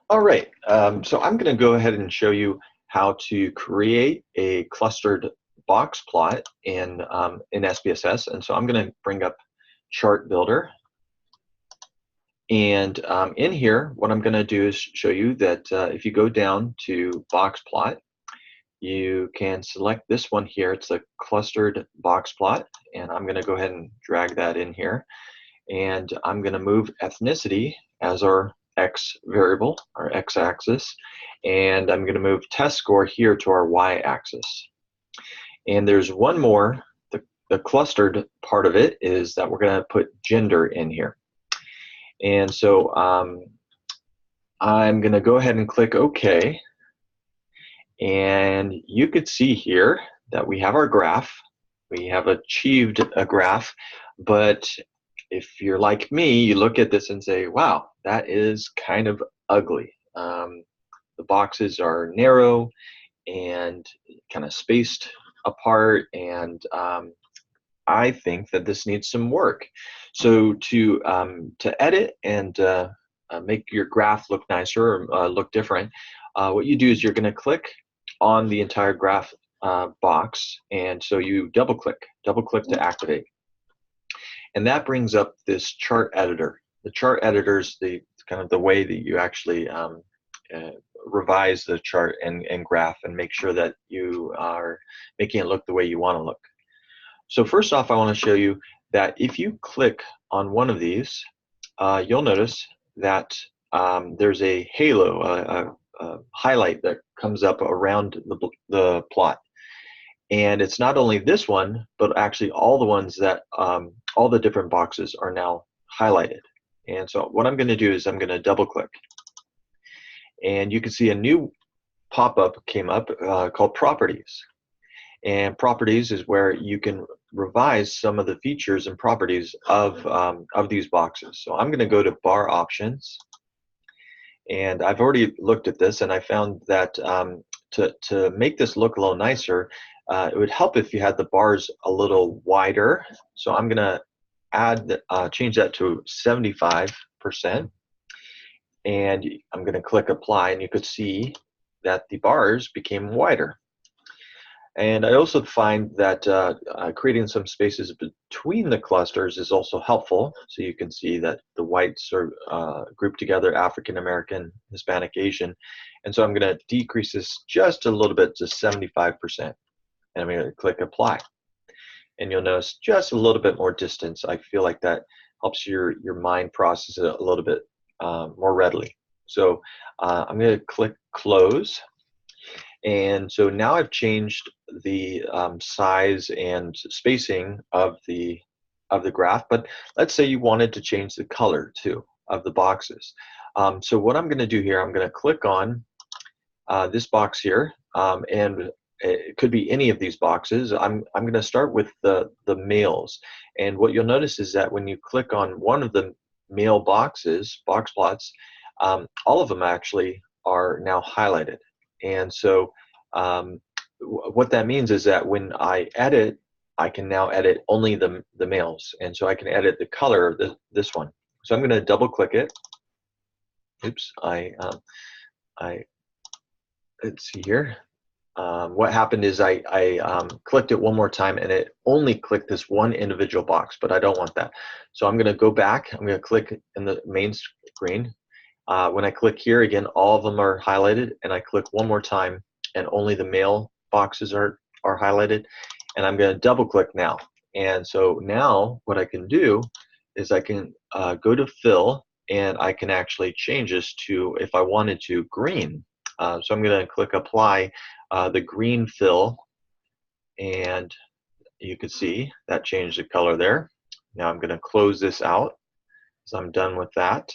All right, so I'm going to go ahead and show you how to create a clustered box plot in SPSS. And so I'm going to bring up Chart Builder. And in here, what I'm going to do is show you that if you go down to box plot, you can select this one here. It's a clustered box plot. And I'm going to go ahead and drag that in here. And I'm going to move ethnicity as our X variable, our X axis, and I'm going to move test score here to our Y axis. And there's one more, the clustered part of it is that we're going to put gender in here. And so I'm going to go ahead and click OK. And you could see here that we have our graph. We have achieved a graph, but if you're like me, you look at this and say, wow, that is kind of ugly. The boxes are narrow and kind of spaced apart, and I think that this needs some work. So to edit and make your graph look nicer or look different, what you do is you're going to click on the entire graph box, and so you double click to activate. And that brings up this chart editor. The chart editor is the kind of the way that you actually revise the chart and graph and make sure that you are making it look the way you want to look. So first off, I want to show you that if you click on one of these, you'll notice that there's a halo, a highlight that comes up around the plot. And it's not only this one, but actually all the ones that, all the different boxes are now highlighted. And so what I'm going to do is I'm going to double click. And you can see a new pop-up came up called Properties. And Properties is where you can revise some of the features and properties of these boxes. So I'm going to go to Bar Options. And I've already looked at this and I found that to make this look a little nicer, it would help if you had the bars a little wider. So I'm going to change that to 75%. And I'm going to click Apply, and you could see that the bars became wider. And I also find that creating some spaces between the clusters is also helpful. So you can see that the whites are grouped together, African American, Hispanic, Asian. And so I'm going to decrease this just a little bit to 75%. And I'm going to click Apply. And you'll notice just a little bit more distance. I feel like that helps your mind process it a little bit more readily. So I'm going to click Close. And so now I've changed the size and spacing of the graph, but let's say you wanted to change the color too of the boxes. So what I'm going to do here, I'm going to click on this box here, and it could be any of these boxes. I'm going to start with the males, and what you'll notice is that when you click on one of the male boxes, box plots, all of them actually are now highlighted. And so what that means is that when I edit, I can now edit only the males. And so I can edit the color of this one. So I'm going to double click it. Oops, let's see here. What happened is I clicked it one more time and it only clicked this one individual box, but I don't want that. So I'm going to go back. I'm going to click in the main screen. When I click here, again, all of them are highlighted, and I click one more time, and only the male boxes are highlighted, and I'm going to double click now. And so now what I can do is I can go to Fill, and I can actually change this to, if I wanted to, green. So I'm going to click Apply the green fill, and you can see that changed the color there. Now I'm going to close this out, so I'm done with that.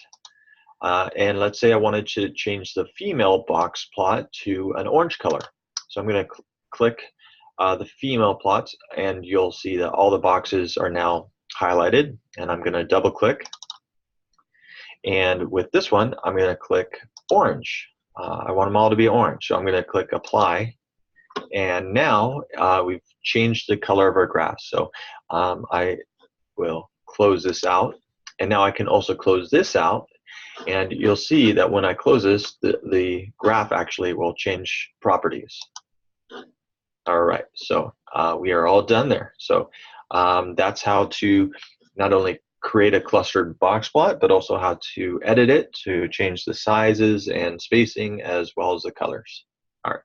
And let's say I wanted to change the female box plot to an orange color. So I'm going to click the female plots, and you'll see that all the boxes are now highlighted. And I'm going to double click. And with this one, I'm going to click orange. I want them all to be orange. So I'm going to click Apply. And now we've changed the color of our graph. So I will close this out. And now I can also close this out. And you'll see that when I close this, the graph actually will change properties. All right, so we are all done there. So that's how to not only create a clustered box plot, but also how to edit it to change the sizes and spacing as well as the colors. All right.